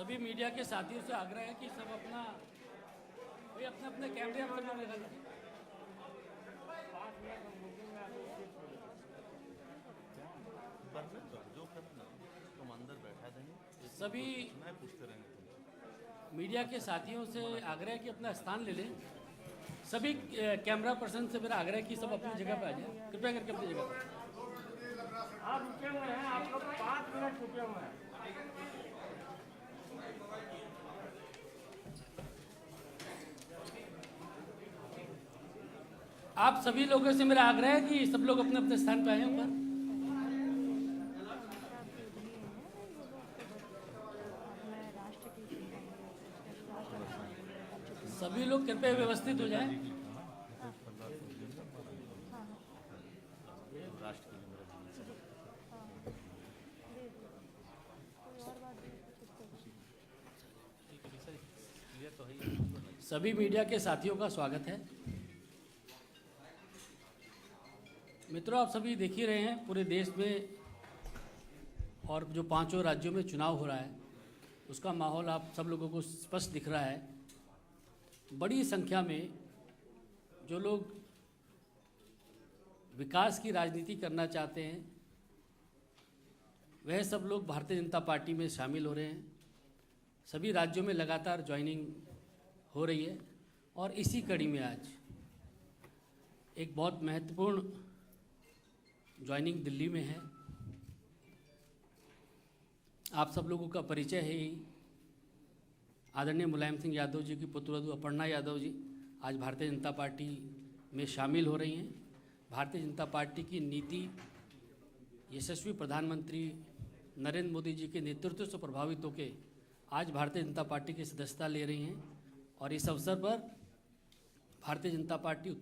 सभी मीडिया के साथियों से आग्रह है कि सब अपना भाई अपने अपने कैमरे आप सब लोग लगा लीजिए। जो करना तुम अंदर बैठा देंगे, सभी मैं पूछते रहेंगे। मीडिया के साथियों से आग्रह है कि अपना स्थान ले लें। सभी कैमरा पर्सन से मेरा आग्रह है कि सब अपनी जगह पर आ जाए, कृपया करके अपनी जगह पर। आप रुके हुए हैं, आप लोग 5 मिनट रुके हुए हैं। आप सभी लोगों से मेरा आग्रह है कि सब लोग अपने अपने स्थान पर आए ऊपर। सभी लोग कृपया व्यवस्थित हो जाएं। सभी मीडिया के साथियों का स्वागत है। मित्रों, आप सभी देख ही रहे हैं पूरे देश में और जो 5 राज्यों में चुनाव हो रहा है उसका माहौल आप सब लोगों को स्पष्ट दिख रहा है। बड़ी संख्या में जो लोग विकास की राजनीति करना चाहते हैं वह सब लोग भारतीय जनता पार्टी में शामिल हो रहे हैं। सभी राज्यों में लगातार ज्वाइनिंग हो रही है और इसी कड़ी में आज एक बहुत महत्वपूर्ण ज्वाइनिंग दिल्ली में है। आप सब लोगों का परिचय है ही। आदरणीय मुलायम सिंह यादव जी की पुत्रवधू अपर्णा यादव जी आज भारतीय जनता पार्टी में शामिल हो रही हैं। भारतीय जनता पार्टी की नीति यशस्वी प्रधानमंत्री नरेंद्र मोदी जी के नेतृत्व से प्रभावित होकर आज भारतीय जनता पार्टी की सदस्यता ले रही हैं और इस अवसर पर भारतीय जनता पार्टी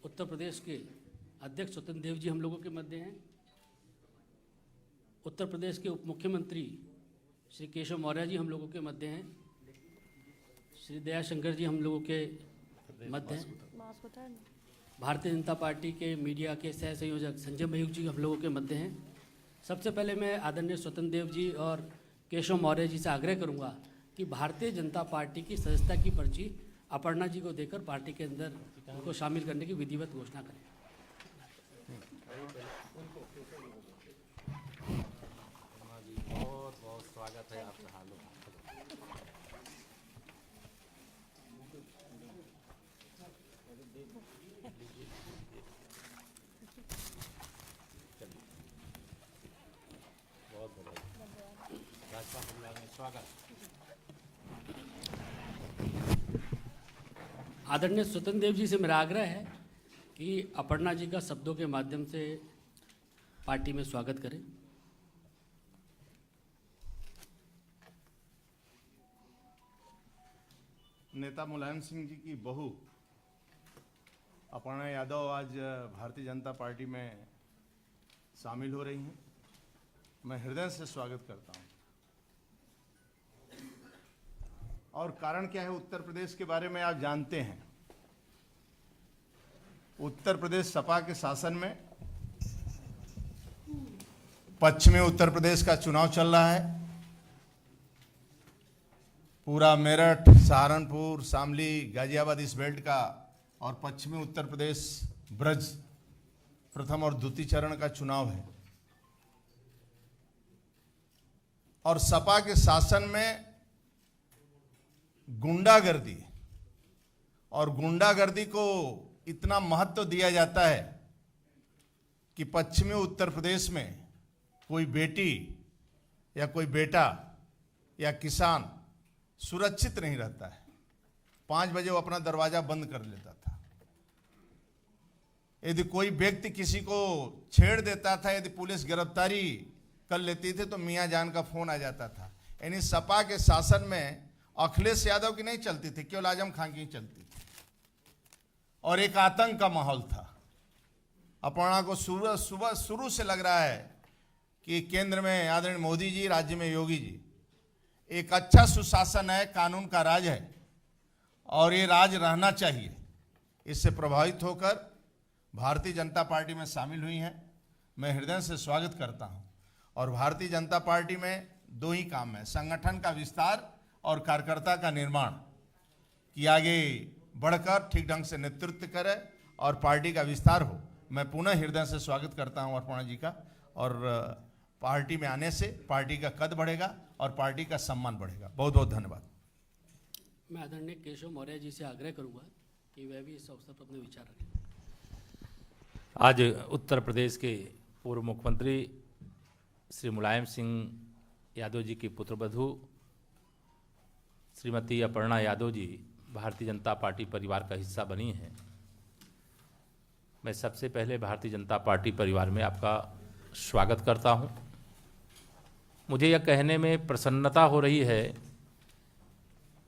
उत्तर प्रदेश के अध्यक्ष स्वतंत्र देव जी हम लोगों के मध्य हैं। उत्तर प्रदेश के उप मुख्यमंत्री श्री केशव मौर्य जी हम लोगों के मध्य हैं। श्री दयाशंकर जी हम लोगों के मध्य हैं। भारतीय जनता पार्टी के मीडिया के सह संयोजक संजय मयूख जी हम लोगों के मध्य हैं। सबसे पहले मैं आदरणीय स्वतंत्र देव जी और केशव मौर्य जी से आग्रह करूंगा कि भारतीय जनता पार्टी की सदस्यता की पर्ची अपर्णा जी को देकर पार्टी के अंदर उनको शामिल करने की विधिवत घोषणा करें। बहुत बहुत स्वागत है आपका। हाल बहुत बधाई। भाजपा परिवार में स्वागत। आदरणीय स्वतंत्र देव जी से मेरा आग्रह है कि अपर्णा जी का शब्दों के माध्यम से पार्टी में स्वागत करें। नेता मुलायम सिंह जी की बहू अपर्णा यादव आज भारतीय जनता पार्टी में शामिल हो रही हैं। मैं हृदय से स्वागत करता हूं। और कारण क्या है, उत्तर प्रदेश के बारे में आप जानते हैं। उत्तर प्रदेश सपा के शासन में पश्चिमी उत्तर प्रदेश का चुनाव चल रहा है। पूरा मेरठ, सहारनपुर, शामली, गाजियाबाद इस बेल्ट का और पश्चिमी उत्तर प्रदेश ब्रज प्रथम और द्वितीय चरण का चुनाव है। और सपा के शासन में गुंडागर्दी और गुंडागर्दी को इतना महत्व दिया जाता है कि पश्चिमी उत्तर प्रदेश में कोई बेटी या कोई बेटा या किसान सुरक्षित नहीं रहता है। 5 बजे वो अपना दरवाजा बंद कर लेता था। यदि कोई व्यक्ति किसी को छेड़ देता था, यदि पुलिस गिरफ्तारी कर लेती थी तो मियां जान का फोन आ जाता था। यानी सपा के शासन में अखिलेश यादव की नहीं चलती थी, केवल आजम खान की चलती थी और एक आतंक का माहौल था। अपर्णा को शुरू से लग रहा है कि केंद्र में आदरणीय मोदी जी, राज्य में योगी जी, एक अच्छा सुशासन है, कानून का राज है और ये राज रहना चाहिए। इससे प्रभावित होकर भारतीय जनता पार्टी में शामिल हुई हैं। मैं हृदय से स्वागत करता हूं। और भारतीय जनता पार्टी में दो ही काम है, संगठन का विस्तार और कार्यकर्ता का निर्माण, कि आगे बढ़कर ठीक ढंग से नेतृत्व करे और पार्टी का विस्तार हो। मैं पुनः हृदय से स्वागत करता हूं अपर्णा जी का, और पार्टी में आने से पार्टी का कद बढ़ेगा और पार्टी का सम्मान बढ़ेगा। बहुत बहुत धन्यवाद। मैं आदरणीय केशव मौर्य जी से आग्रह करूंगा कि वह भी इस अवसर पर अपने विचार रखें। आज उत्तर प्रदेश के पूर्व मुख्यमंत्री श्री मुलायम सिंह यादव जी की पुत्रवधू श्रीमती अपर्णा यादव जी भारतीय जनता पार्टी परिवार का हिस्सा बनी हैं। मैं सबसे पहले भारतीय जनता पार्टी परिवार में आपका स्वागत करता हूं। मुझे यह कहने में प्रसन्नता हो रही है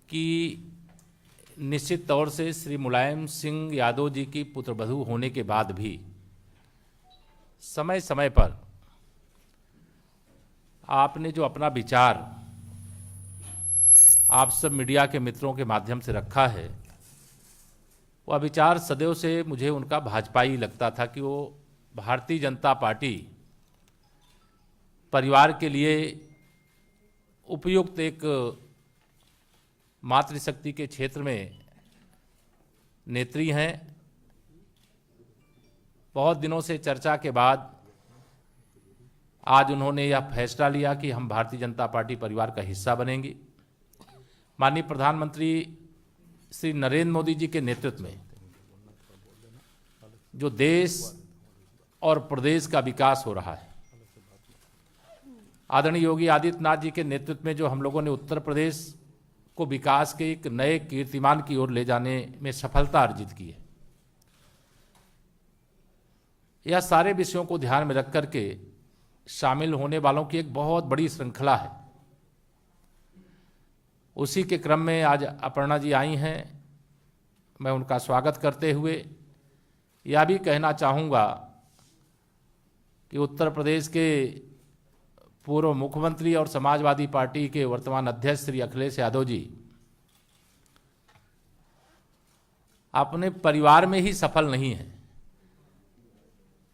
कि निश्चित तौर से श्री मुलायम सिंह यादव जी की पुत्रवधू होने के बाद भी समय समय पर आपने जो अपना विचार आप सब मीडिया के मित्रों के माध्यम से रखा है, वह विचार सदैव से मुझे उनका भाजपाई लगता था कि वो भारतीय जनता पार्टी परिवार के लिए उपयुक्त एक मातृशक्ति के क्षेत्र में नेत्री हैं। बहुत दिनों से चर्चा के बाद आज उन्होंने यह फैसला लिया कि हम भारतीय जनता पार्टी परिवार का हिस्सा बनेंगे। माननीय प्रधानमंत्री श्री नरेंद्र मोदी जी के नेतृत्व में जो देश और प्रदेश का विकास हो रहा है, आदरणीय योगी आदित्यनाथ जी के नेतृत्व में जो हम लोगों ने उत्तर प्रदेश को विकास के एक नए कीर्तिमान की ओर ले जाने में सफलता अर्जित की है, यह सारे विषयों को ध्यान में रख करके शामिल होने वालों की एक बहुत बड़ी श्रृंखला है। उसी के क्रम में आज अपर्णा जी आई हैं। मैं उनका स्वागत करते हुए यह भी कहना चाहूँगा कि उत्तर प्रदेश के पूर्व मुख्यमंत्री और समाजवादी पार्टी के वर्तमान अध्यक्ष श्री अखिलेश यादव जी अपने परिवार में ही सफल नहीं हैं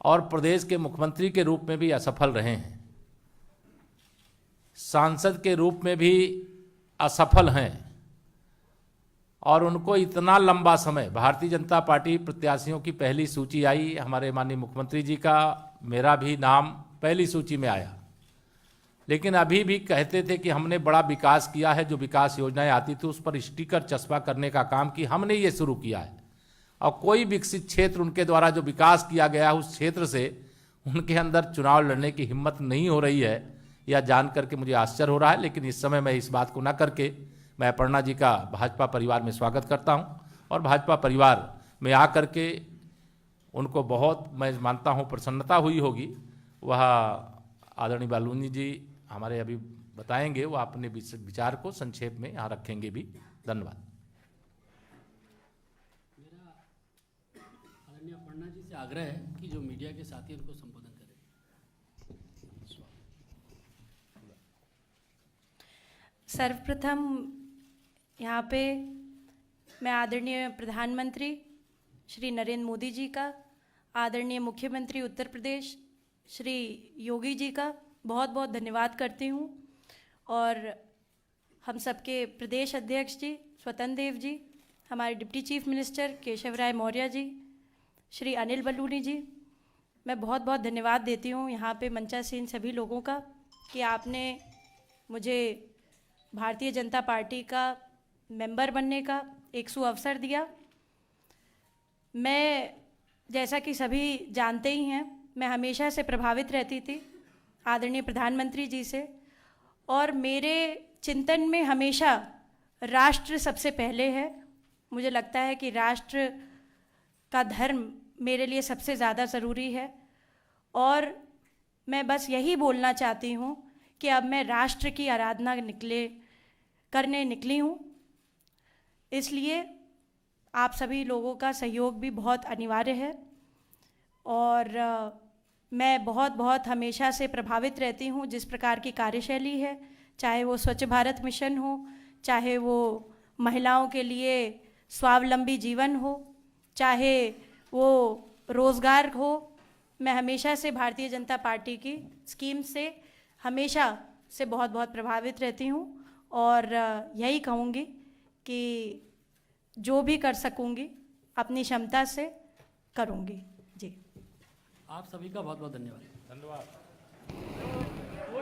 और प्रदेश के मुख्यमंत्री के रूप में भी असफल रहे हैं, सांसद के रूप में भी असफल हैं, और उनको इतना लंबा समय भारतीय जनता पार्टी प्रत्याशियों की पहली सूची आई, हमारे माननीय मुख्यमंत्री जी का मेरा भी नाम पहली सूची में आया, लेकिन अभी भी कहते थे कि हमने बड़ा विकास किया है। जो विकास योजनाएं आती थी उस पर स्टिकर चस्पा करने का काम कि हमने ये शुरू किया है, और कोई विकसित क्षेत्र उनके द्वारा जो विकास किया गया उस क्षेत्र से उनके अंदर चुनाव लड़ने की हिम्मत नहीं हो रही है। यह जान करके मुझे आश्चर्य हो रहा है, लेकिन इस समय मैं इस बात को न करके मैं अपर्णा जी का भाजपा परिवार में स्वागत करता हूं, और भाजपा परिवार में आकर के उनको बहुत मैं मानता हूं प्रसन्नता हुई होगी। वह आदरणीय बालूनी जी हमारे अभी बताएंगे, वह अपने विचार को संक्षेप में यहाँ रखेंगे भी। धन्यवाद। मेरा आदरणीय अपर्णा जी से आग्रह है कि जो मीडिया के साथी उनको संबोधन करें। सर्वप्रथम यहाँ पे मैं आदरणीय प्रधानमंत्री श्री नरेंद्र मोदी जी का, आदरणीय मुख्यमंत्री उत्तर प्रदेश श्री योगी जी का बहुत बहुत धन्यवाद करती हूँ, और हम सबके प्रदेश अध्यक्ष जी स्वतंत्र देव जी, हमारे डिप्टी चीफ मिनिस्टर केशव राय मौर्य जी, श्री अनिल बलूनी जी, मैं बहुत बहुत धन्यवाद देती हूँ यहाँ पे मंचासीन सभी लोगों का कि आपने मुझे भारतीय जनता पार्टी का मेंबर बनने का एक सुअवसर दिया। मैं जैसा कि सभी जानते ही हैं, मैं हमेशा से प्रभावित रहती थी आदरणीय प्रधानमंत्री जी से, और मेरे चिंतन में हमेशा राष्ट्र सबसे पहले है। मुझे लगता है कि राष्ट्र का धर्म मेरे लिए सबसे ज़्यादा ज़रूरी है, और मैं बस यही बोलना चाहती हूँ कि अब मैं राष्ट्र की आराधना करने निकली हूँ। इसलिए आप सभी लोगों का सहयोग भी बहुत अनिवार्य है, और मैं बहुत हमेशा से प्रभावित रहती हूँ जिस प्रकार की कार्यशैली है, चाहे वो स्वच्छ भारत मिशन हो, चाहे वो महिलाओं के लिए स्वावलंबी जीवन हो, चाहे वो रोज़गार हो। मैं हमेशा से भारतीय जनता पार्टी की स्कीम से हमेशा से बहुत बहुत प्रभावित रहती हूँ और यही कहूँगी कि जो भी कर सकूँगी अपनी क्षमता से करूँगी। जी, आप सभी का बहुत बहुत धन्यवाद। धन्यवाद। कोई